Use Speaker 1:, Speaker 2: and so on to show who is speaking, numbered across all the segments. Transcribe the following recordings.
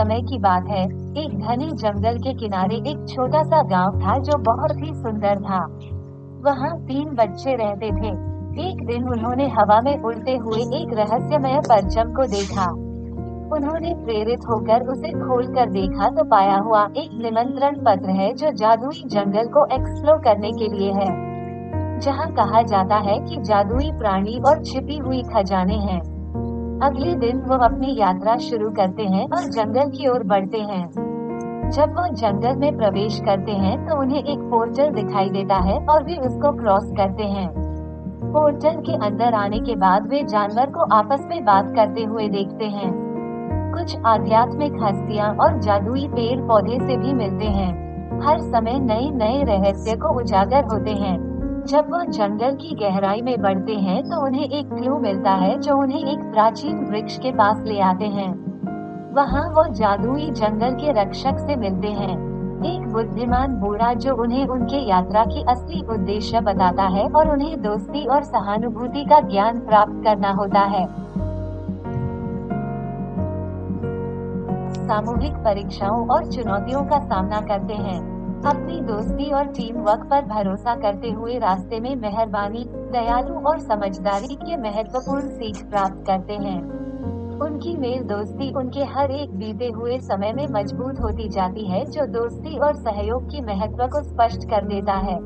Speaker 1: समय की बात है। एक घने जंगल के किनारे एक छोटा सा गांव था जो बहुत ही सुंदर था। वहाँ 3 बच्चे रहते थे। एक दिन उन्होंने हवा में उड़ते हुए एक रहस्यमय परचम को देखा। उन्होंने प्रेरित होकर उसे खोलकर देखा तो पाया हुआ एक निमंत्रण पत्र है जो जादुई जंगल को एक्सप्लोर करने के लिए है, जहाँ कहा जाता है कि जादुई प्राणी और छिपी हुई खजाने हैं। अगले दिन वो अपनी यात्रा शुरू करते हैं और जंगल की ओर बढ़ते हैं। जब वो जंगल में प्रवेश करते हैं तो उन्हें एक पोर्टल दिखाई देता है और वे उसको क्रॉस करते हैं। पोर्टल के अंदर आने के बाद वे जानवर को आपस में बात करते हुए देखते हैं। कुछ आध्यात्मिक हस्तियां और जादुई पेड़ पौधे से भी मिलते हैं। हर समय नए नए रहस्य को उजागर होते हैं। जब वो जंगल की गहराई में बढ़ते हैं तो उन्हें एक क्लू मिलता है जो उन्हें एक प्राचीन वृक्ष के पास ले आते हैं। वहाँ वो जादुई जंगल के रक्षक से मिलते हैं, एक बुद्धिमान बूढ़ा जो उन्हें उनके यात्रा की असली उद्देश्य बताता है और उन्हें दोस्ती और सहानुभूति का ज्ञान प्राप्त करना होता है। सामूहिक परीक्षाओं और चुनौतियों का सामना करते हैं। अपनी दोस्ती और टीम वर्क पर भरोसा करते हुए रास्ते में मेहरबानी, दयालु और समझदारी के महत्वपूर्ण सीख प्राप्त करते हैं। उनकी मेल दोस्ती उनके हर एक बीते हुए समय में मजबूत होती जाती है, जो दोस्ती और सहयोग की महत्व को स्पष्ट कर देता है।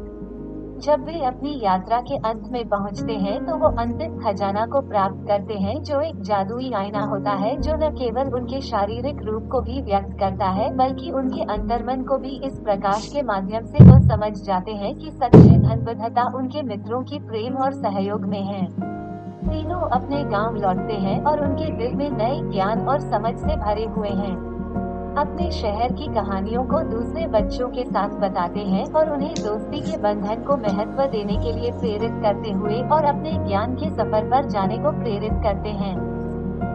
Speaker 1: जब वे अपनी यात्रा के अंत में पहुंचते हैं तो वो अंतिम खजाना को प्राप्त करते हैं, जो एक जादुई आईना होता है जो न केवल उनके शारीरिक रूप को भी व्यक्त करता है बल्कि उनके अंतर्मन को भी। इस प्रकाश के माध्यम से वो समझ जाते हैं कि सच्ची धनबद्धता उनके मित्रों की प्रेम और सहयोग में है। तीनों अपने गांव लौटते हैं और उनके दिल में नए ज्ञान और समझ से भरे हुए हैं। अपने शहर की कहानियों को दूसरे बच्चों के साथ बताते हैं और उन्हें दोस्ती के बंधन को महत्व देने के लिए प्रेरित करते हुए और अपने ज्ञान के सफर पर जाने को प्रेरित करते हैं।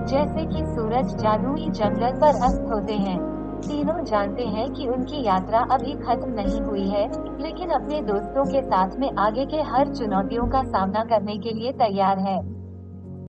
Speaker 1: जैसे कि सूरज जादुई जंगल पर अस्त होते हैं, तीनों जानते हैं कि उनकी यात्रा अभी खत्म नहीं हुई है, लेकिन अपने दोस्तों के साथ में आगे के हर चुनौतियों का सामना करने के लिए तैयार है।